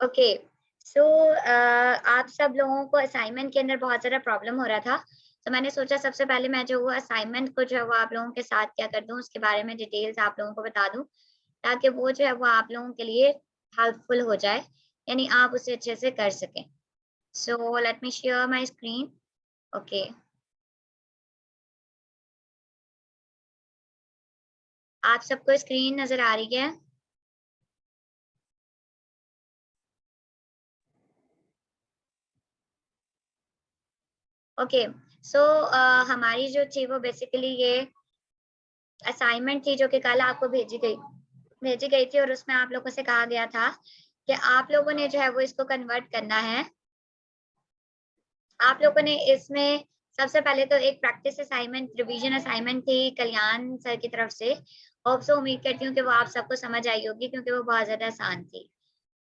Okay so आप सब लोगों को असाइनमेंट के अंदर बहुत ज़्यादा प्रॉब्लम हो रहा था, तो मैंने सोचा सबसे पहले मैं जो वो असाइनमेंट को जो है वो आप लोगों के साथ क्या कर दूँ, उसके बारे में डिटेल्स आप लोगों को बता दूँ, ताकि वो जो है वो आप लोगों के लिए हेल्पफुल हो जाए, यानी आप उसे अच्छे से कर सकें। So let me share my screen. Okay, आप सबको स्क्रीन नज़र आ रही है? ओके सो हमारी जो थी वो बेसिकली ये असाइनमेंट थी जो कि कल आपको भेजी गई थी और उसमें आप लोगों से कहा गया था कि आप लोगों ने जो है वो इसको कन्वर्ट करना है। आप लोगों ने इसमें सबसे पहले तो एक प्रैक्टिस असाइनमेंट, रिवीजन असाइनमेंट थी कल्याण सर की तरफ से। होप सो, उम्मीद करती हूँ कि वो आप सबको समझ आई होगी क्योंकि वो बहुत ज़्यादा आसान थी।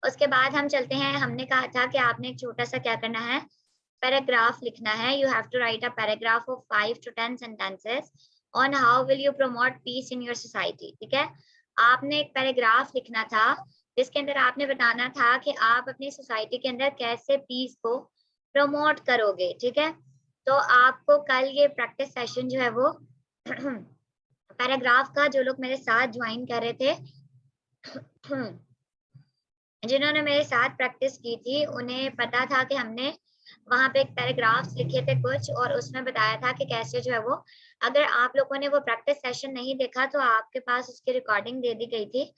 उसके बाद हम चलते हैं, हमने कहा था कि आपने एक छोटा-सा क्या करना है, पैराग्राफ लिखना है। You have to write a paragraph of 5 to 10 sentences on how will you promote peace in your society. ठीक है? आपने एक पैराग्राफ लिखना था, जिसके अंदर आपने बताना था कि आप अपनी सोसाइटी के अंदर कैसे पीस को प्रमोट करोगे। ठीक है? तो आपको कल ये प्रैक्टिस सेशन जो है वो पैराग्राफ का, जो लोग मेरे साथ ज्वाइन कर रहे थे जिन्होंने मेरे साथ प्रैक्टिस की थी, उन्हें पता था कि हमने वहाँ पे एक पैराग्राफ्स लिखे थे कुछ, और उसमें बताया था कि कैसे जो है वो, अगर आप लोगों ने वो प्रैक्टिस सेशन नहीं देखा तो आपके पास उसकी रिकॉर्डिंग दे दी गई थी।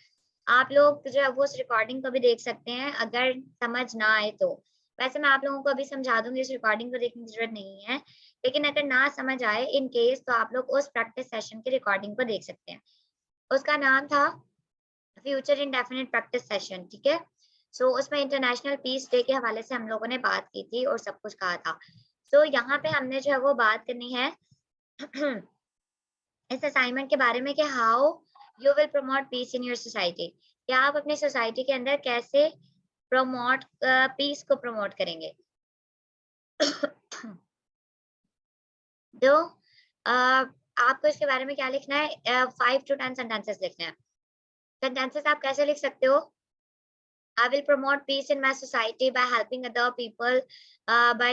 आप लोग जो है वो उस रिकॉर्डिंग को भी देख सकते हैं अगर समझ ना आए तो। वैसे मैं आप लोगों को अभी समझा दूँगी, इस रिकॉर्डिंग को देखने की ज़रूरत नहीं है। लेकिन अगर ना समझ आए इन केस, तो आप लोग उस प्रैक्टिस सेशन की रिकॉर्डिंग को देख सकते हैं। उसका नाम था फ्यूचर इंडेफिनिट प्रैक्टिस सेशन। ठीक है? सो उसमें इंटरनेशनल पीस डे के हवाले से हम लोगों ने बात की थी और सब कुछ कहा था। सो यहाँ पे हमने जो है वो बात करनी है इस असाइनमेंट के बारे में कि how you will promote peace in your society. क्या आप अपनी सोसाइटी के अंदर कैसे प्रमोट पीस को प्रमोट करेंगे। तो आपको इसके बारे में क्या लिखना है, 5 to 10 सेंटेंसेस लिखने हैं। सेंटेंसेस आप कैसे लिख सकते हो, I will promote peace in my society by helping other people, by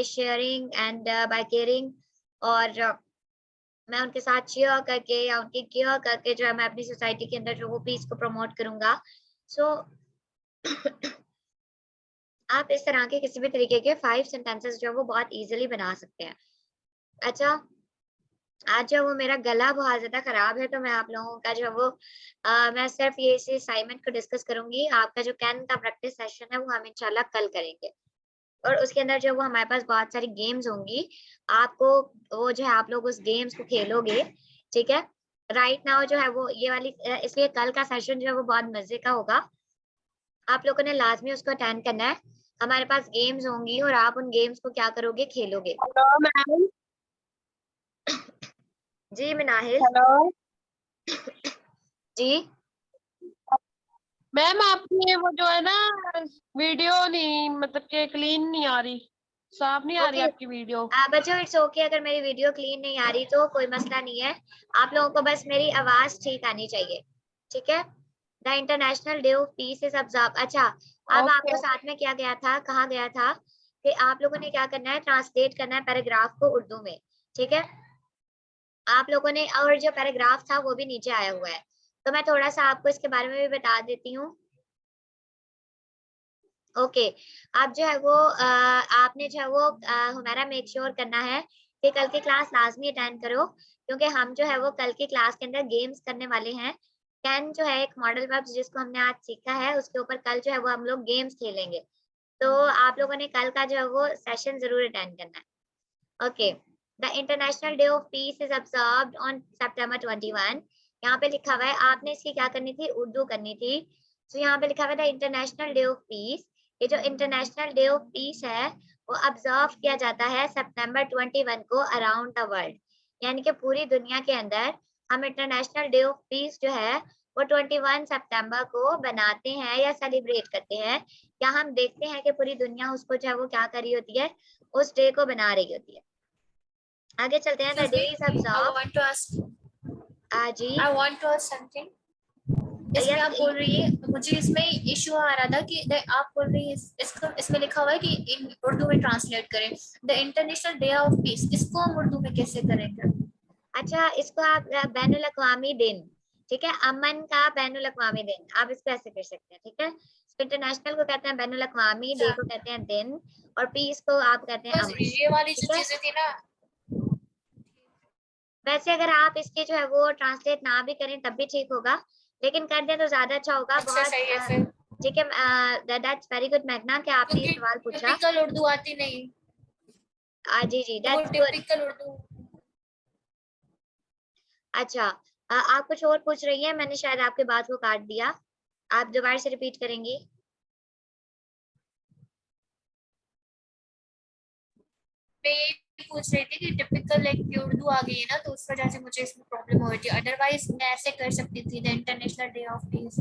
sharing and by caring, और मैं उनके साथ शेयर करके या उनकी केयर करके जो है मैं अपनी सोसाइटी के अंदर जो वो पीस को प्रमोट करूँगा। सो आप इस तरह के किसी भी तरीके के 5 सेंटेंसेस जो है वो बहुत ईज़िली बना सकते हैं। अच्छा, आज जो वो मेरा गला बहुत ज़्यादा ख़राब है, तो मैं आप लोगों का जो है वो मैं सिर्फ़ ये इसी असाइनमेंट को डिस्कस करूँगी। आपका जो कैन का प्रैक्टिस सेशन है, वो हम इंशाल्लाह कल करेंगे। और उसके अंदर जो वो हमारे पास बहुत सारी गेम्स होंगी। आपको वो जो है आप लोग उस गेम्स को खेलोगे, ठीक है? राइट नाउ जो है वो ये वाली इसलिए कल का सेशन जो है वो बहुत मज़े का होगा। आप लोगों ने लाज़मी उसको अटेंड करना है। हमारे पास गेम्स होंगी और आप उन गेम्स को क्या करोगे, खेलोगे। Hello ma'am. जी मिनाहिल। हेलो जी। मैम, आपकी वो जो है ना वीडियो नहीं, मतलब कि क्लीन नहीं आ रही, साफ नहीं आ रही ओके आपकी वीडियो। बच्चों, इट्स ओके अगर मेरी वीडियो क्लीन नहीं आ रही तो कोई मसला नहीं है। आप लोगों को बस मेरी आवाज़ ठीक आनी चाहिए, ठीक है? The international day of piece is observe. अच्छा, अब ओके। आपको साथ में क्या गया था, कहा गया था कि आप लोगों ने क्या करना है, ट्रांसलेट करना है पैराग्राफ को उर्दू में, ठीक है? आप लोगों ने, और जो पैराग्राफ था वो भी नीचे आया हुआ है। तो मैं थोड़ा-सा आपको इसके बारे में भी बता देती हूँ। ओके, आप जो है वो आपने जो है वो हमारा मेक श्योर करना है कि कल की क्लास लाज़मी अटेंड करो, क्योंकि हम जो है वो कल की क्लास के अंदर गेम्स करने वाले हैं। कैन जो है एक मॉडल वर्ब्स जिसको हमने आज सीखा है, उसके ऊपर कल जो है वो हम लोग गेम्स खेलेंगे। तो आप लोगों ने कल का जो है वो सेशन ज़रूर अटेंड करना है। Okay, the international day of piece is observed on September 21। यहाँ पे लिखा हुआ है, आपने इसकी क्या करनी थी, उर्दू करनी थी। तो यहाँ पे लिखा हुआ है the international day of piece. ये जो इंटरनेशनल डे ऑफ पीस है, वो ऑब्जर्व किया जाता है September 21 को अराउंड द वर्ल्ड। यानी कि पूरी दुनिया के अंदर हम इंटरनेशनल डे ऑफ पीस जो है वो 21 सितंबर को बनाते हैं या सेलिब्रेट करते हैं, या हम देखते हैं कि पूरी दुनिया उसको जो है वो क्या कर रही होती है, उस डे को बना रही होती है। आगे चलते हैं। The day is I observe. want to ask. जी I want to ask something. इसमें आप बोल रही है, मुझे इसमें इश्यू आ रहा था कि आप बोल रही है इसको, इसमें लिखा हुआ है कि इन उर्दू में ट्रांसलेट करें, the international day of piece, इसको हम उर्दू में कैसे करेंगे? अच्छा, इसको आप बैनुल अक़वामी दिन, ठीक है, अमन का बैनुल अक़वामी दिन, आप इसको ऐसे कर सकते हैं, ठीक है। इंटरनेशनल को कहते हैं बैनुल अक़वामी, डे को कहते हैं दिन, और पीस को आप कहते हैं बस अमन, ये वाली ठीक जो है। चीजें थी ना, वैसे अगर आप इसके जो है वो ट्रांसलेट ना भी करें तब भी ठीक होगा, लेकिन कर दें तो ज्यादा अच्छा होगा। अच्छा बहुत सही है फिर, ठीक है, दैट्स वेरी गुड मैगना कि आपने ये क्योंकि सवाल पूछा। टिपिकल उर्दू आती नहीं, जी जी, तो वो दैट्स गुड। टिपिकल उर्दू। अच्छा, आप कुछ और पूछ रही हैं, मैंने शायद आपके बात को काट दिया, आप दोबारा से रिपीट करेंगी। मैं ये पूछ रही थी कि टिपिकल एक उर्दू आ गई है ना, तो उस वजह से मुझे इसमें प्रॉब्लम हो रही थी, अदरवाइज मैं ऐसे कर सकती थी, the international day of piece.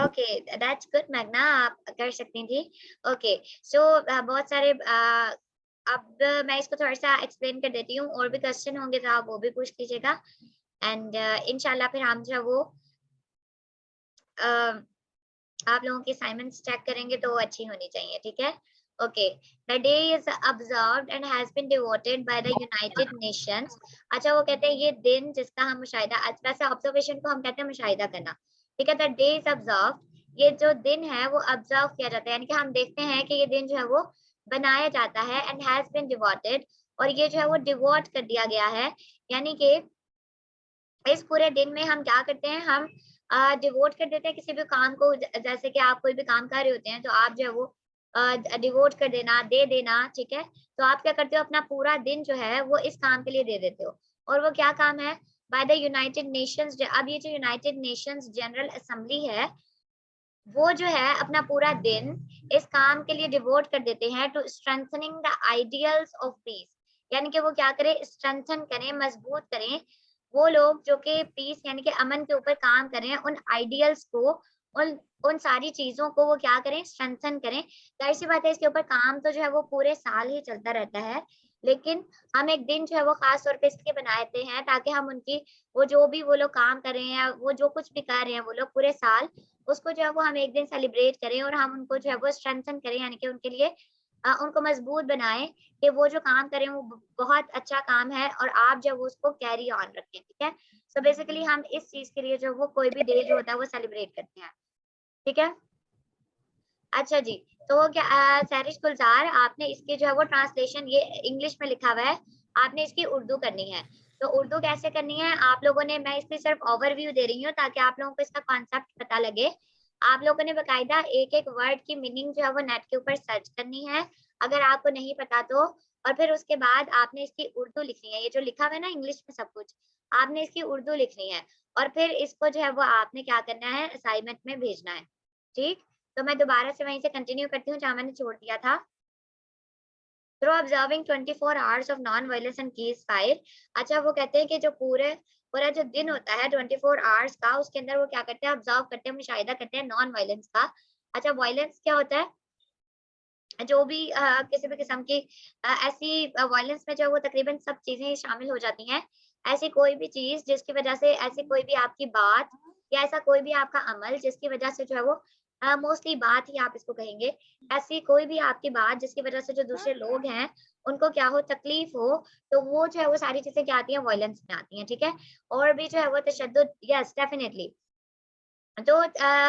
Okay, that's good Magna, आप कर सकती थी। ओके, सो बहुत सारे अब मैं इसको थोड़ा सा एक्सप्लेन कर देती हूँ, और भी क्वेश्चन होंगे तो आप वो भी पूछ लीजिएगा, एंड इंशाल्लाह फिर हम जो है वो आप लोगों की असाइनमेंट्स चेक करेंगे तो वो अच्छी होनी चाहिए, ठीक है। Okay, the day is observed and has been devoted by the United Nations. अच्छा, वो कहते हैं ये दिन जिसका हम मुशाहिदा, वैसे ऑब्जर्वेशन को हम कहते हैं मुशाहिदा करना, ठीक है। द डे इज ऑब्जर्व्ड, ये जो दिन है वो ऑब्जर्व किया जाता है, यानी कि हम देखते हैं कि ये दिन जो है वो बनाया जाता है, एंड हैज बीन डिवोटेड, और ये जो है वो डिवोट कर दिया गया है, यानी कि इस पूरे दिन में हम क्या करते हैं, हम डिवोट कर देते हैं किसी भी काम को, जैसे कि आप कोई भी काम कर रहे होते हैं तो आप जो है वो डिवोट कर देना, दे देना, ठीक है। तो आप क्या करते हो, अपना पूरा दिन जो है वो इस काम के लिए दे देते हो, और वो क्या काम है, बाय द यूनाइटेड नेशंस। अब ये जो यूनाइटेड नेशंस जनरल असेंबली है, वो जो है अपना पूरा दिन इस काम के लिए डिवोट कर देते हैं, to strengthening the ideals of peace, यानी कि वो क्या करें, स्ट्रेंथन करें, मजबूत करें, वो लोग जो कि पीस यानी कि अमन के ऊपर काम करें, उन आइडियल्स को, उन उन सारी चीजों को वो क्या करें, स्ट्रेंथन करें। जाहिर सी बात है, इसके ऊपर काम तो जो है वो पूरे साल ही चलता रहता है, लेकिन हम एक दिन जो है वो खास तौर पे इसलिए बनाते हैं ताकि हम उनकी, वो जो भी वो लोग काम कर रहे हैं या वो जो कुछ भी कर रहे हैं वो लोग पूरे साल, उसको जो है वो हम एक दिन सेलिब्रेट करें, और हम उनको जो है वो स्ट्रेंथन करें, यानी कि उनके लिए उनको मजबूत बनाएं कि वो जो काम करें वो बहुत अच्छा काम है, और आप जब उसको कैरी ऑन रखें, ठीक है। सो बेसिकली हम इस चीज के लिए जो वो कोई भी डे जो होता है वो सेलिब्रेट करते हैं, ठीक है। अच्छा जी, तो क्या सैरिश गुलजार, आपने इसकी जो है वो ट्रांसलेशन, ये इंग्लिश में लिखा हुआ है, आपने इसकी उर्दू करनी है। तो उर्दू कैसे करनी है आप लोगों ने, मैं इसकी सिर्फ ओवरव्यू दे रही हूँ ताकि आप लोगों को इसका कॉन्सेप्ट पता लगे। आप लोगों ने बकायदा एक एक वर्ड की मीनिंग जो है वो नेट के ऊपर सर्च करनी है, अगर आपको नहीं पता तो, और फिर उसके बाद आपने इसकी उर्दू लिखनी है, ये जो लिखा हुआ है ना इंग्लिश में सब कुछ, आपने इसकी उर्दू लिखनी है, और फिर इसको जो है वो आपने क्या करना है, असाइनमेंट में भेजना है, ठीक। तो मैं दोबारा से वहीं से कंटिन्यू करती हूँ जहाँ मैंने छोड़ दिया था। Through observing 24 hours of non violence and peace fire. अच्छा, वो कहते हैं कि जो पूरा जो दिन होता है 24 आवर्स का, उसके अंदर वो क्या करते हैं, ऑब्जर्व करते हैं, मुशाहिदा करते हैं नॉन वायलेंस का। अच्छा, वायलेंस क्या होता है, जो भी किसी भी किस्म की ऐसी वायलेंस में जो है वो तकरीबन सब चीजें शामिल हो जाती हैं, ऐसी कोई भी चीज जिसकी वजह से, ऐसी कोई भी आपकी बात या ऐसा कोई भी आपका अमल जिसकी वजह से जो है वो, मोस्टली बात ही आप इसको कहेंगे, ऐसी कोई भी आपकी बात जिसकी वजह से जो दूसरे लोग हैं उनको क्या हो, तकलीफ हो, तो वो जो है वो सारी चीजें क्या आती हैं, वायलेंस में आती हैं, ठीक है। और भी जो है वो तशद्दुद, यस डेफिनेटली। तो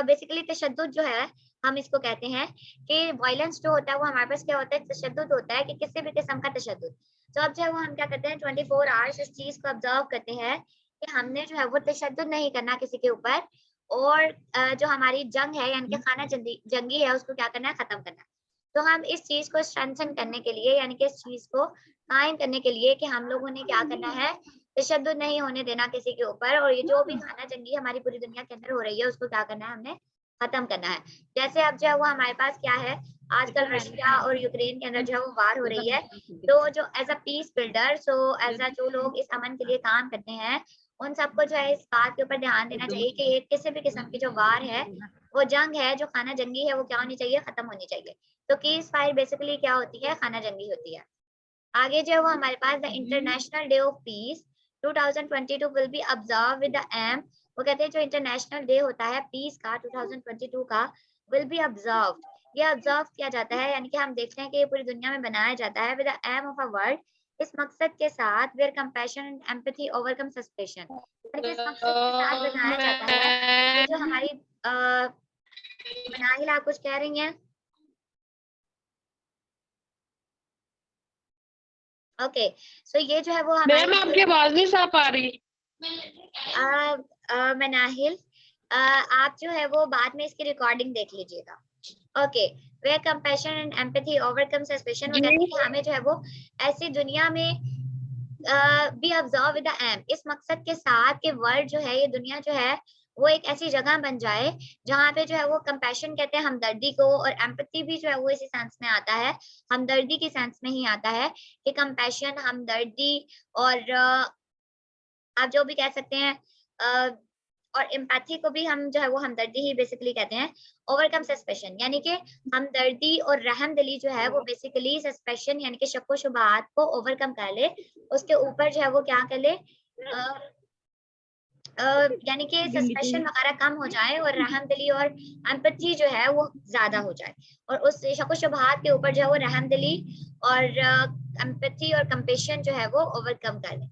बेसिकली तशद्दुद जो है, हम इसको कहते हैं कि वायलेंस जो होता है वो हमारे पास क्या होता है, तशद्दुद होता है, कि किसी भी किस्म का तशद्दुद। तो अब जो है वो हम क्या करते हैं, 24 आवर्स इस चीज को ऑब्जर्व करते हैं कि हमने जो है वो तशद्दुद नहीं करना किसी के ऊपर, और जो हमारी जंग है यानी कि खाना जंगी है उसको क्या करना है, खत्म करना है। तो हम इस चीज को स्ट्रेंथन करने के लिए, यानी कि इस चीज को कायम करने के लिए, कि हम लोगों ने क्या करना है, तशद्दुद नहीं होने देना किसी के ऊपर, और ये जो भी खाना जंगी हमारी पूरी दुनिया के अंदर हो रही है उसको क्या करना है, हमने खत्म करना है। जैसे अब जो है वो हमारे पास क्या है, आजकल रशिया और यूक्रेन के अंदर जो है वो वार हो रही है, तो जो as a peace builder, so as a जो लोग इस अमन के लिए काम करते हैं, उन सबको जो है इस बात के ऊपर ध्यान देना चाहिए कि ये किसी भी किस्म की जो वार है, वो जंग है, जो खाना जंगी है, वो क्या होनी चाहिए, खत्म होनी चाहिए। तो पीस फायर बेसिकली क्या होती है, खाना जंगी होती है। आगे जो है वो हमारे पास the international day of peace 2022 will be observed with the aim वो कहते हैं जो इंटरनेशनल डे होता है पीस का 2022 का विल बी ऑब्जर्व्ड, ये ऑब्जर्व किया जाता है, यानी कि हम देखते हैं कि ये पूरी दुनिया में बनाया जाता है with the aim of a world, इस मकसद के साथ where compassion and empathy overcome suspicion, यानी कि इस मकसद के साथ बनाया जाता है। ये जो हमारी मनाहिल आप कुछ कह रही हैं? ओके, सो ये जो है वो मैम हमारी आपकी आवाज नहीं साफ आ रही। मनाहिल, आप जो है वो बाद में इसकी रिकॉर्डिंग देख लीजिएगा। Okay, way compassion and empathy overcome suspicion, वो कहते हैं कि हमें जो है वो ऐसी दुनिया में be observe with the aim, इस मकसद के साथ कि वर्ल्ड जो है, ये दुनिया जो है वो एक ऐसी जगह बन जाए जहाँ पे जो है वो कंपैशन कहते हैं हमदर्दी को, और एम्पैथी भी जो है वो इसी सेंस में आता है, हमदर्दी के सेंस में ही आता है कि कंपैशन हमदर्दी और आप जो भी कह सकते हैं और एम्पैथी को भी हम जो है वो हमदर्दी ही बेसिकली कहते हैं। ओवरकम सस्पेशन यानी कि हमदर्दी और रहमदिली जो है वो बेसिकली सस्पेशन यानी कि शक व शुबहात को ओवरकम कर ले, उसके ऊपर जो है वो क्या कर ले, यानी कि सस्पेशन वगैरह कम हो जाए और रहमदिली और एम्पैथी जो है वो ज्यादा हो जाए, और उस शक व शुबहात के ऊपर जो है वो रहमदिली और एम्पैथी और कंपेशन जो है वो ओवरकम कर ले।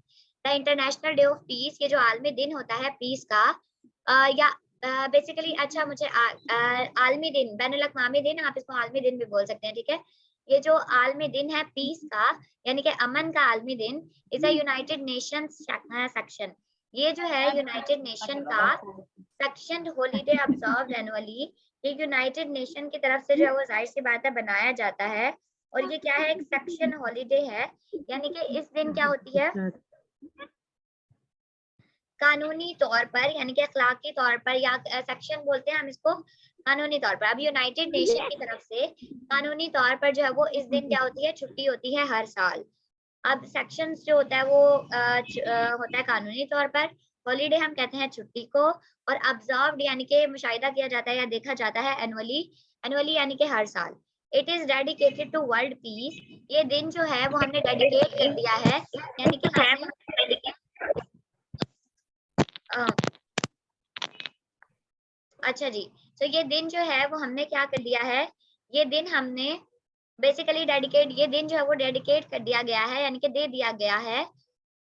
The international day of piece, ये जो आलमी दिन होता है पीस का, या बेसिकली अच्छा मुझे आलमी दिन, बैनुल अक़वामी दिन, आप इसको आलमी दिन भी बोल सकते हैं, ठीक है। ये जो आलमी दिन है पीस का यानी कि अमन का आलमी दिन, is a United Nations section, ये जो है यूनाइटेड नेशन का सेक्शन हॉलीडे ऑब्जर्व्ड एनुअली, ये यूनाइटेड नेशन की तरफ से जो है वो जाहिर सी बात है बनाया जाता है, और ये क्या है, एक सेक्शन हॉलीडे है, यानी कि इस दिन क्या होती है, कानूनी तौर पर यानी कि अखलाकी तौर पर, या सेक्शन बोलते हैं हम इसको कानूनी तौर पर, अब यूनाइटेड नेशन की तरफ से कानूनी तौर पर जो है वो इस दिन क्या होती है, छुट्टी होती है हर साल। अब सेक्शंस जो होता है वो होता है कानूनी तौर पर, हॉलीडे हम कहते हैं छुट्टी को, और ऑब्जर्व्ड यानी कि मुशाहिदा किया जाता है या देखा जाता है एनुअली, एनुअली यानी कि हर साल। It is dedicated to world peace, ये दिन जो है वो हमने डेडिकेट कर दिया है, यानी कि हमने अच्छा जी, तो ये दिन जो है वो हमने क्या कर दिया है, ये दिन हमने बेसिकली डेडिकेट, ये दिन जो है वो डेडिकेट कर दिया गया है, यानी कि दे दिया गया है,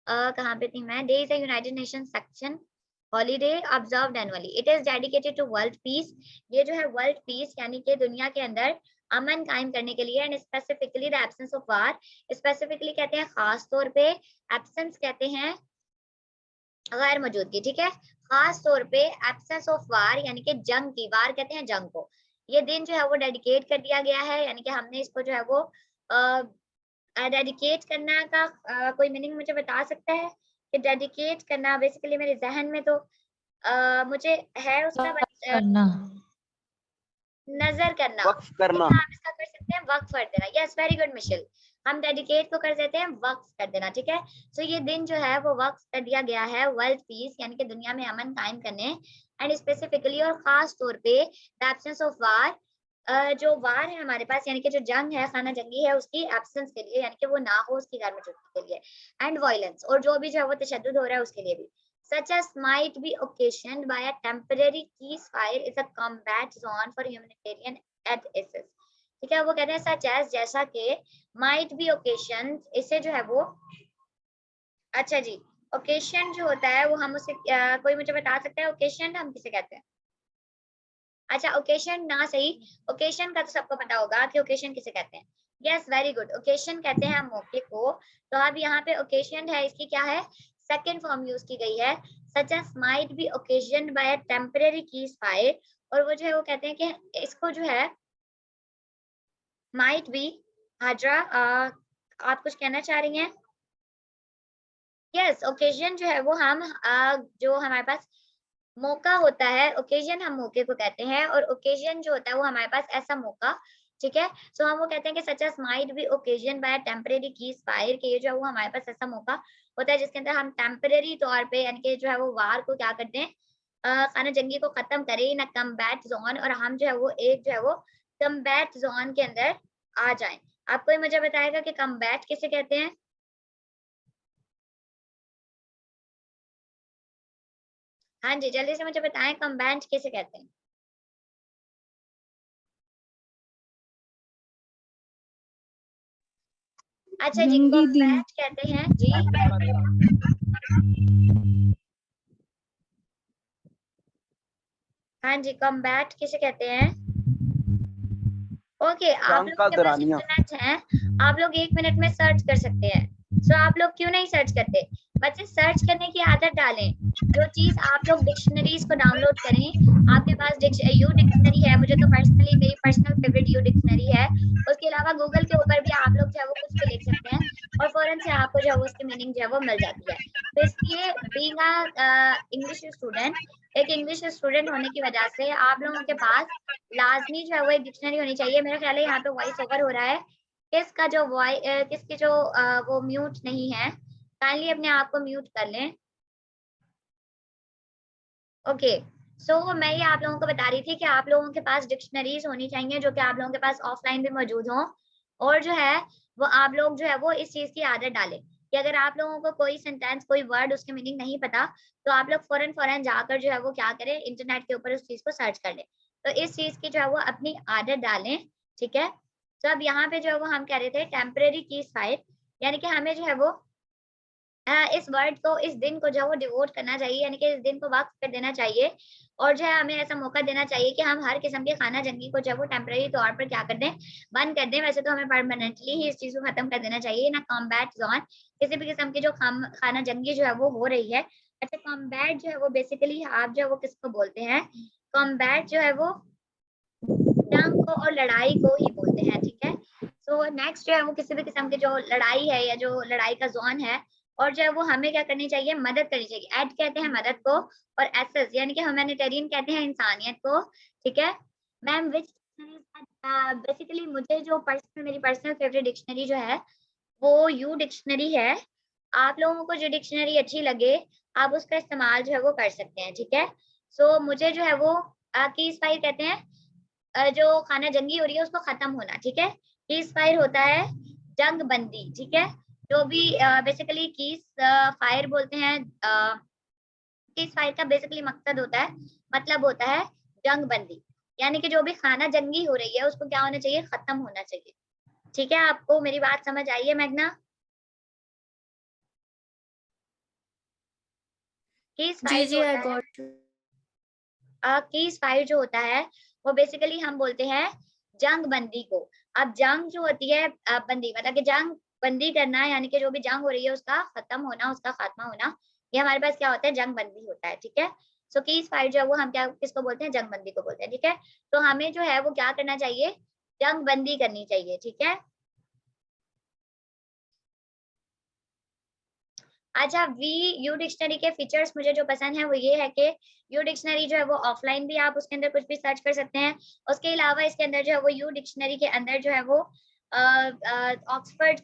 कहाँ पे थी मैं, day is a United Nation section holiday observed annually, it is dedicated to world peace, ये जो है वर्ल्ड पीस यानी कि दुनिया के अंदर अमन कायम करने के लिए, and specifically the absence of war, specifically कहते हैं खास तौर पे, एब्सेंस कहते हैं गैर मौजूदगी, ठीक है, खास तौर पे एब्सेंस ऑफ वार यानी कि जंग की, वार कहते हैं जंग को, ये दिन जो है वो डेडिकेट कर दिया गया है, यानी कि हमने इसको जो है वो डेडिकेट करना का कोई मीनिंग मुझे बता सकता है कि डेडिकेट करना, बेसिकली मेरे जहन में तो मुझे है उसका करना, नजर करना, वक्फ करना, ठीक है, आप इसका कर सकते हैं वक्फ कर देना, यस वेरी गुड मिशेल, हम डेडिकेट को कर देते हैं वक्फ कर देना, ठीक है। सो ये दिन जो है वो वक्फ कर दिया गया है वर्ल्ड पीस यानी कि दुनिया में अमन कायम करने, एंड स्पेसिफिकली और खास तौर पे द एब्सेंस ऑफ वार, जो वार है हमारे पास यानी कि जो जंग है, खाना जंगी है, उसकी एब्सेंस के लिए, यानी कि वो ना हो उसकी गैर मौजूदगी के लिए, एंड वायलेंस, और जो भी जो है वो तशद्दुद हो रहा है उसके लिए भी, such as might be occasioned by a temporary ceasefire is a combat zone for humanitarian aid. ठीक है, वो कहते हैं such as, जैसा कि, might be occasions, इसे जो है वो, अच्छा जी, occasion जो होता है वो हम उसे कोई मुझे बता सकता है occasion हम किसे कहते हैं? अच्छा, ओकेशन ना सही, ओकेशन का तो सबको पता होगा कि ओकेशन किसे कहते हैं, यस वेरी गुड, ओकेशन कहते हैं हम मौके को, तो अब यहाँ पे ओकेशन है, इसकी क्या है, सेकंड फॉर्म यूज की गई है, such as might be occasioned by a temporary keys fire, और वो जो है वो कहते हैं कि इसको जो है माइट बी, हाजरा आप कुछ कहना चाह रही हैं? यस, ओकेजन जो है वो हम जो हमारे पास मौका होता है, ओकेजन हम मौके को कहते हैं, और ओकेजन जो होता है वो हमारे पास ऐसा मौका, ठीक है, सो हम वो कहते हैं कि such as might be occasion by temporary keys fire, कि ये जो है वो हमारे पास ऐसा मौका होता है जिसके अंदर हम टेम्परेरी तौर पे यानी कि जो है वो वार को क्या करते हैं, खाना जंगी को खत्म करें इन कम्बैट जोन, और हम जो है वो एक जो है वो कम्बैट जोन के अंदर आ जाएं। आप कोई मुझे बताएगा कि कम्बैट किसे कहते हैं? हाँ जी, जल्दी से मुझे बताएं कम्बाइंड किसे कहते हैं। अच्छा जी, जंगी दिन। कम्बैट कहते हैं जी। हाँ जी, कम्बैट किसे कहते हैं। ओके, आप जंग लोगों का के पास दौरानिया। इंटरनेट है, आप लोग 1 मिनट में सर्च कर सकते हैं। सो आप लोग क्यों नहीं सर्च करते। बच्चे सर्च करने की आदत डालें। जो चीज आप लोग डिक्शनरीज को डाउनलोड करें, आपके पास यू डिक्शनरी है, मुझे तो पर्सनली मेरी पर्सनल फेवरेट यू डिक्शनरी है। उसके अलावा गूगल के ऊपर भी आप लोग जो है वो कुछ भी लिख सकते हैं और फौरन से आपको जो है वो उसकी मीनिंग जो है वो मिल जाती है। तो इसलिए बीइंग इंग्लिश स्टूडेंट, एक इंग्लिश स्टूडेंट होने की वजह से आप लोगों के पास लाजमी जो है वो एक डिक्शनरी होनी चाहिए। मेरा ख्याल है यहाँ पे वॉइस ओवर हो रहा है, किसका जो किसके जो वो म्यूट नहीं है, काइंडली अपने आप को म्यूट कर लें। ओके, सो मैं ये आप लोगों को बता रही थी कि आप लोगों के पास डिक्शनरीज होनी चाहिए जो कि आप लोगों के पास ऑफलाइन भी मौजूद हो, और जो है वो आप लोग जो है वो इस चीज की आदत डालें कि अगर आप लोगों को कोई सेंटेंस कोई वर्ड उसकी मीनिंग नहीं पता, तो आप लोग फौरन फौरन जाकर जो है वो क्या करें, इंटरनेट के ऊपर उस चीज को सर्च कर लें। तो इस चीज की जो है वो अपनी आदत डालें, ठीक है। तो अब यहाँ पे जो है वो हम कह रहे थे टेम्परेरी कीज फाइल, यानी कि हमें जो है वो इस वर्ड को, इस दिन को जो है वो डिवोट करना चाहिए, यानी कि इस दिन को वक्त कर देना चाहिए। और जो है हमें ऐसा मौका देना चाहिए कि हम हर किस्म के खाना जंगी को जो है वो टेम्परेरी तौर पर क्या कर दें, बंद कर दें। वैसे तो हमें परमानेंटली ही इस चीज को खत्म कर देना चाहिए ना, कॉम्बैट जोन किसी भी किस्म की जो खाना जंगी जो है वो हो रही है। अच्छा, कॉम्बैट जो है वो बेसिकली आप जो है वो किसको बोलते हैं, कॉम्बैट जो है वो जंग को और लड़ाई को ही बोलते हैं, ठीक है। सो नेक्स्ट जो है वो किसी भी किस्म की जो लड़ाई है या जो लड़ाई का जोन है, और जो है वो हमें क्या करनी चाहिए, मदद करनी चाहिए। एड कहते हैं मदद को, और एसेस यानी कि ह्यूमैनिटेरियन कहते हैं इंसानियत को, ठीक है। मैम विच बेसिकली मुझे जो पर्सनल मेरी पर्सनल फेवरेट डिक्शनरी जो है वो यू डिक्शनरी है। आप लोगों को जो डिक्शनरी अच्छी लगे आप उसका इस्तेमाल जो है वो कर सकते हैं, ठीक है। सो मुझे जो है वो कीज फाइल कहते हैं जो खाना जंगी हो रही है उसको खत्म होना, ठीक है। कीज फायर होता है जंग बंदी, ठीक है। जो भी बेसिकली कीज फायर बोलते हैं, कीज फायर का बेसिकली मकसद होता है, मतलब होता है जंग बंदी, यानी कि जो भी खाना जंगी हो रही है उसको क्या होना चाहिए, खत्म होना चाहिए, ठीक है। आपको मेरी बात समझ आई है मैग्ना। कीज जी फायर जो जी, आई होता है, गॉट यू। कीज फायर जो होता है वो बेसिकली हम बोलते हैं जंग बंदी को। अब जंग जो होती है बंदी मतलब कि जंग बंदी करना, यानी कि जो भी जंग हो रही है उसका खत्म होना, उसका खात्मा होना, ये हमारे पास क्या होता है, जंग बंदी होता है, ठीक है। सो कीज फायर जो है वो हम क्या किसको बोलते हैं, जंग बंदी को बोलते हैं, ठीक है। तो हमें जो है वो क्या करना चाहिए, जंग बंदी करनी चाहिए, ठीक है। अच्छा, वी यू डिक्शनरी के फीचर्स मुझे जो पसंद है वो ये है कि यू डिक्शनरी जो है वो ऑफलाइन भी आप उसके अंदर कुछ भी सर्च कर सकते हैं। उसके अलावा इसके अंदर जो है वो यू डिक्शनरी के अंदर जो है वो ऑक्सफर्ड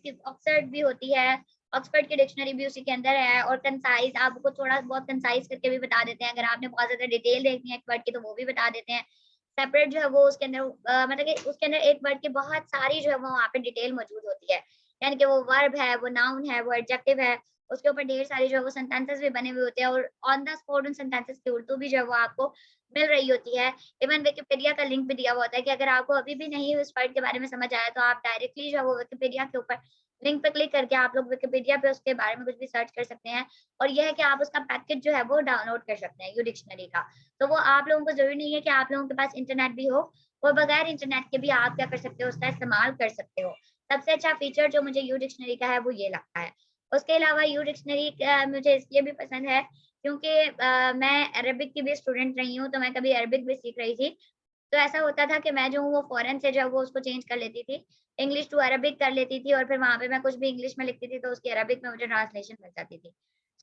भी होती है, ऑक्सफर्ड की डिक्शनरी भी उसी के अंदर है, और कंसाइज आपको थोड़ा बहुत कंसाइज करके भी बता देते हैं। अगर आपने बहुत ज्यादा डिटेल देखनी है एक वर्ड की तो वो भी बता देते हैं। सेपरेट जो है वो उसके अंदर मतलब कि उसके अंदर एक वर्ड की बहुत सारी जो है वो वहाँ पे डिटेल मौजूद होती है, यानी कि वो वर्ब है, वो नाउन है, वो एडजेक्टिव है, उसके ऊपर ढेर सारी जो है वो सेंटेंसेस भी बने हुए होते हैं, और ऑन द स्पॉट उन सेंटेंसेस की उर्दू भी जो है वो आपको मिल रही होती है। इवन विकिपीडिया का लिंक भी दिया हुआ होता है कि अगर आपको अभी भी नहीं उस वर्ड के बारे में समझ आया तो आप डायरेक्टली जो है वो विकिपीडिया के ऊपर लिंक पे क्लिक करके आप लोग विकिपीडिया पे उसके बारे में कुछ भी सर्च कर सकते हैं। और यह है कि आप उसका पैकेज जो है वो डाउनलोड कर सकते हैं यू डिक्शनरी का। तो वो आप लोगों को जरूरी नहीं है कि आप लोगों के पास इंटरनेट भी हो, वो बगैर इंटरनेट के भी आप क्या कर सकते हो, उसका इस्तेमाल कर सकते हो। सबसे अच्छा फीचर जो मुझे यू डिक्शनरी का है वो ये लगता है। उसके अलावा यू डिक्शनरी मुझे इसलिए भी पसंद है क्योंकि मैं अरबिक की भी स्टूडेंट रही हूँ, तो मैं कभी अरबिक भी सीख रही थी। तो ऐसा होता था कि मैं जो हूँ वो फॉरेन से जो है वो उसको चेंज कर लेती थी, इंग्लिश टू अरबिक कर लेती थी, और फिर वहाँ पे मैं कुछ भी इंग्लिश में लिखती थी तो उसकी अरबिक में मुझे ट्रांसलेशन मिल जाती थी।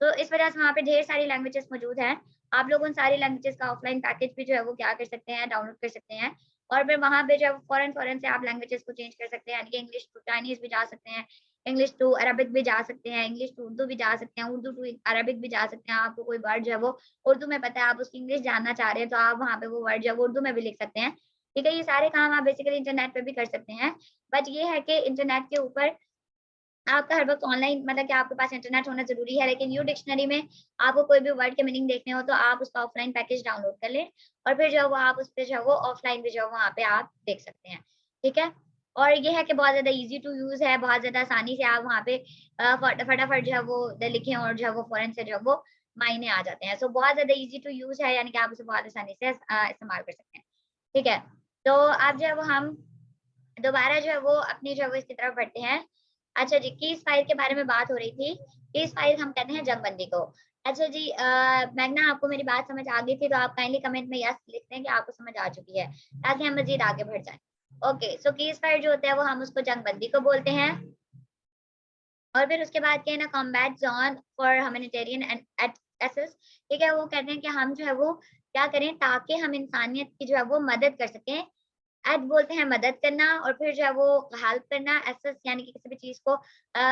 तो इस वजह से वहाँ पे ढेर सारी लैंग्वेजेस मौजूद हैं। आप लोग उन सारी लैंग्वेजेस का ऑफलाइन पैकेज भी जो है वो क्या कर सकते हैं, डाउनलोड कर सकते हैं। और फिर वहाँ पे जो है फॉरेन फॉरेन से आप लैंग्वेजेस को चेंज कर सकते हैं, यानी कि इंग्लिश टू चाइनीज भी जा सकते हैं, इंग्लिश टू अरबिक भी जा सकते हैं, इंग्लिश टू उर्दू भी जा सकते हैं, उर्दू टू अरबिक भी जा सकते हैं। आपको कोई वर्ड जो है वो उर्दू में पता है, आप उसकी इंग्लिश जानना चाह रहे हैं, तो आप वहाँ पे वो वर्ड जो है वो उर्दू में भी लिख सकते हैं, ठीक है। ये सारे काम आप बेसिकली इंटरनेट पे भी कर सकते हैं। बट ये है कि इंटरनेट के ऊपर आपका हर वक्त ऑनलाइन मतलब कि आपके पास इंटरनेट होना जरूरी है, लेकिन यू डिक्शनरी में आपको कोई भी वर्ड के मीनिंग देखने हो तो आप उसका ऑफलाइन पैकेज डाउनलोड कर लें और फिर जो है वो आप उस पर जो है वो ऑफलाइन भी जो है वहाँ पे आप देख सकते हैं। ठीक है, और ये है कि बहुत ज्यादा इजी टू यूज है, बहुत ज्यादा आसानी से आप वहाँ पे फटाफट जो है वो लिखें और जो है वो फौरन से जो है वो मायने आ जाते हैं। सो बहुत ज्यादा इजी टू यूज है, यानी कि आप उसे बहुत आसानी से इस्तेमाल कर सकते हैं। ठीक है, तो आप जो है वो हम दोबारा जो है वो अपनी जो है वो इसकी तरफ बढ़ते हैं। अच्छा जी, कीज फाइल के बारे में बात हो रही थी। कीज फाइल हम कहते हैं जंगबंदी को। अच्छा जी, मैगना आपको मेरी बात समझ आ गई थी तो आप काइंडली कमेंट में यस लिखते हैं कि आपको समझ आ चुकी है, ताकि हम मजीद आगे बढ़ जाएं। ओके, सो कीज फाइल जो होता है वो हम उसको जंगबंदी को बोलते हैं। और फिर उसके बाद क्या है ना, combat zone for humanitarian and access. ठीक है, वो कहते हैं कि हम जो है वो क्या करें ताकि हम इंसानियत की जो है वो मदद कर सकें। एड बोलते हैं मदद करना, और फिर जो है वो हेल्प करना। एसेस यानी कि किसी भी चीज को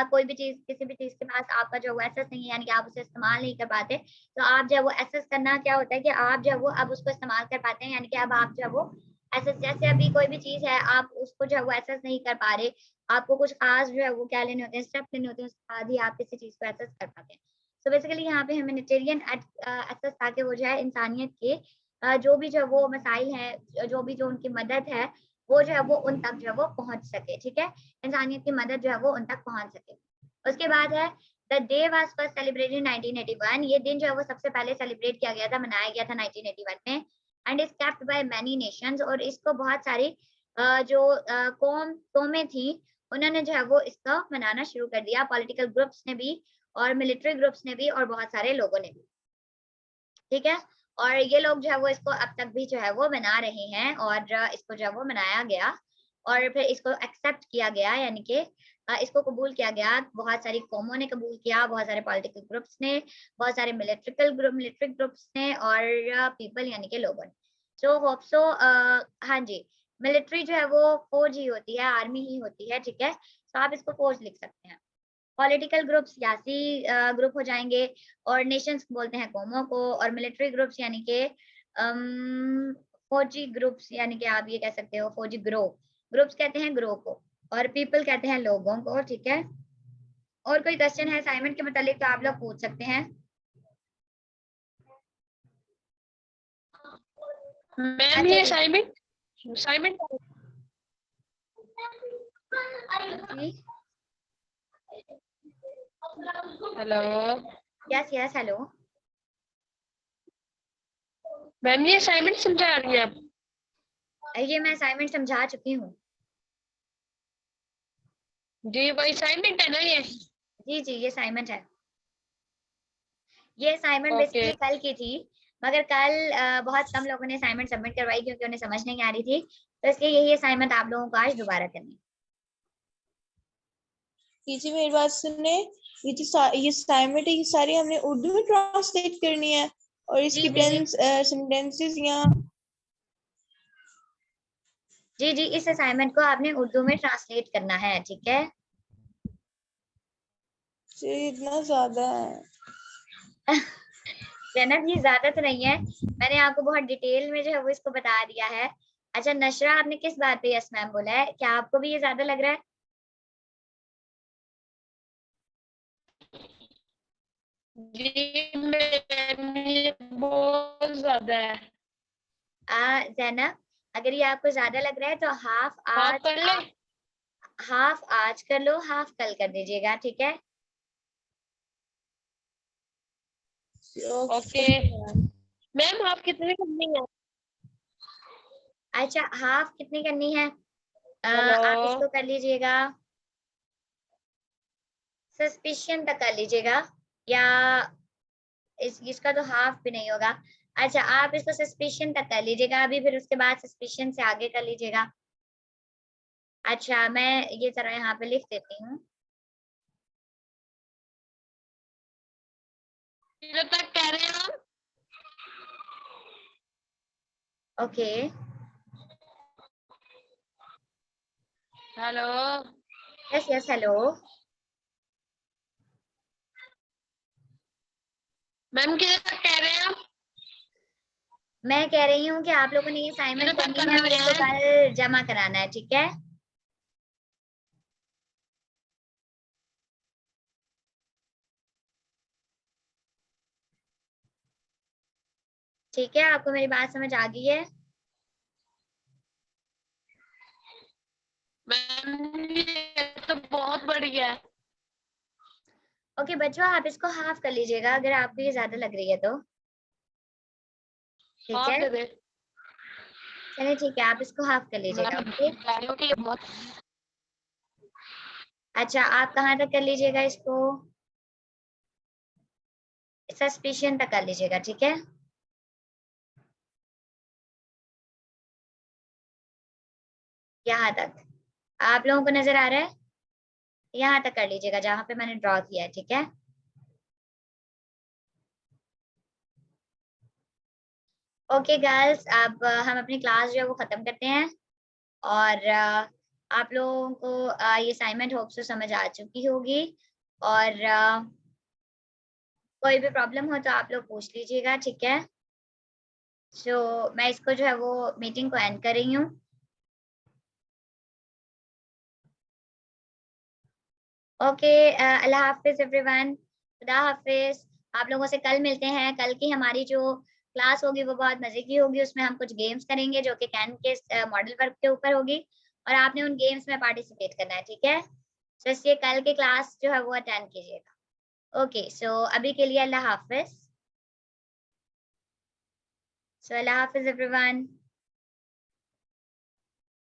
कोई भी चीज, किसी भी चीज के पास आपका जो है एसेस नहीं है, यानी कि आप उसे इस्तेमाल नहीं कर पाते, तो आप जो है वो एसेस करना क्या होता है कि आप जो है वो अब उसको इस्तेमाल कर पाते हैं, यानी कि अब आप जो है वो एसेस, जैसे अभी कोई भी चीज है आप उसको जो है वो एसेस नहीं कर पा रहे, आपको कुछ खास जो है वो क्या लेने होते हैं, स्टेप लेने होते हैं, उसके बाद ही आप किसी चीज को एसेस कर पाते हैं। सो बेसिकली यहाँ पे ह्यूमैनिटेरियन एसेस ताकि वो जो है इंसानियत के जो भी जो है वो मसाइल हैं, जो भी जो उनकी मदद है वो जो है वो उन तक जो है वो पहुंच सके। ठीक है, इंसानियत की मदद जो है वो उन तक पहुंच सके। उसके बाद है the day was first celebrated 1981। ये दिन जो है वो सबसे पहले सेलिब्रेट किया गया था, मनाया गया था 1981 में। And is kept by many Nations, और इसको बहुत सारी जो कौमें थी उन्होंने जो है वो इसका मनाना शुरू कर दिया, पॉलिटिकल ग्रुप्स ने भी और मिलिट्री ग्रुप्स ने भी और बहुत सारे लोगों ने भी। ठीक है, और ये लोग जो है वो इसको अब तक भी जो है वो मना रहे हैं, और इसको जो है वो मनाया गया और फिर इसको एक्सेप्ट किया गया, यानी कि इसको कबूल किया गया। बहुत सारी कौमों ने कबूल किया, बहुत सारे पॉलिटिकल ग्रुप्स ने, बहुत सारे मिलिट्री ग्रुप्स ने, और पीपल यानी कि लोगों ने। सो होप सो हाँ जी, मिलिट्री जो है वो फौज ही होती है, आर्मी ही होती है। ठीक है, तो आप इसको फौज लिख सकते हैं। पॉलिटिकल ग्रुप सियासी ग्रुप हो जाएंगे, और नेशंस बोलते हैं कौमों को, और मिलिट्री ग्रुप्स यानी कि फौजी ग्रुप्स, यानी कि आप ये कह सकते हो फौजी ग्रोह, ग्रुप्स कहते हैं ग्रोह को, और पीपल कहते हैं लोगों को। ठीक है, और कोई क्वेश्चन है असाइनमेंट के मुतालिक तो आप लोग पूछ सकते हैं। मैम अच्छा ये जी, असाइनमेंट असाइनमेंट जी, hello yes yes, hello. Ma'am ये असाइनमेंट समझा रही हैं आप? ये मैं असाइनमेंट समझा चुकी हूँ। जी वही असाइनमेंट है ना ये? जी जी, ये असाइनमेंट है। ये असाइनमेंट ओके। बेसिकली कल की थी, मगर कल बहुत कम लोगों ने असाइनमेंट सबमिट करवाई क्योंकि उन्हें समझ नहीं आ रही थी, तो इसलिए यही असाइनमेंट आप लोगों को आज दोबारा करनी है। टीचर मेरी बात सुने, ये जो ये असाइनमेंट है ये सारी हमने उर्दू में ट्रांसलेट करनी है, और जी इसकी जी जी सेंटेंसेस या जी जी, इस असाइनमेंट को आपने उर्दू में ट्रांसलेट करना है। ठीक है, इतना ज्यादा है। जैनब ये ज्यादा तो नहीं है, मैंने आपको बहुत डिटेल में जो है वो इसको बता दिया है। अच्छा नशरा, आपने किस बात पे यस मैम बोला है, क्या आपको भी ये ज्यादा लग रहा है? जी मैम ये बहुत ज्यादा है। जैनब, अगर ये आपको ज्यादा लग रहा है तो हाफ हाफ आज कर ले। आप हाफ आज कर लो, हाफ कल कर दीजिएगा। ठीक है, ओके मैम आप कितने करनी है? अच्छा हाफ कितनी करनी है? हेलो आप इसको कर लीजिएगा, सस्पिशन तक कर लीजिएगा, या इसका तो हाफ भी नहीं होगा। अच्छा आप इसको सस्पिशन तक कर लीजिएगा अभी, फिर उसके बाद सस्पिशन से आगे कर लीजिएगा। अच्छा मैं ये जरा यहाँ पे लिख देती हूँ। कितने तक कह रहे हैं आप? Okay, hello yes yes, hello. Ma'am कितने तक कह रहे हैं आप? मैं कह रही हूँ कि आप लोगों ने ये कितने असाइनमेंट तक करनी है करनी और इसको है? कल जमा कराना है। ठीक है, ठीक है, आपको मेरी बात समझ आ गई है? मैम ये तो बहुत बढ़िया है। ओके बच्चों, आप इसको हाफ कर लीजिएगा अगर आपको ये ज्यादा लग रही है तो। ठीक आप है, दे दे। चलिए ठीक है, आप इसको हाफ कर लीजिएगा। मैम ओके, कह रही हूँ कि ये बहुत अच्छा आप कहाँ तक कर लीजिएगा इसको? सस्पिशन तक कर लीजिएगा, ठीक है। यहाँ तक आप लोगों को नजर आ रहा है? यहाँ तक कर लीजिएगा जहाँ पे मैंने ड्रॉ किया है, ठीक है। ओके गर्ल्स, अब हम अपनी क्लास जो है वो खत्म करते हैं और आप लोगों को ये असाइनमेंट होप से समझ आ चुकी होगी और कोई भी प्रॉब्लम हो तो आप लोग पूछ लीजिएगा, ठीक है। सो मैं इसको जो है वो मीटिंग को एंड कर रही हूँ। ओके, अल्लाह हाफिज एवरीवन, खुदा हाफिज। आप लोगों से कल मिलते हैं। कल की हमारी जो क्लास होगी वो बहुत मजे की होगी। उसमें हम कुछ गेम्स करेंगे जो कि कैन के मॉडल वर्क के ऊपर होगी और आपने उन गेम्स में पार्टिसिपेट करना है, ठीक है। तो इसलिए कल की क्लास जो है वो अटेंड कीजिएगा। ओके, सो अभी के लिए अल्लाह हाफिज। सो अल्लाह हाफिज एवरीवन।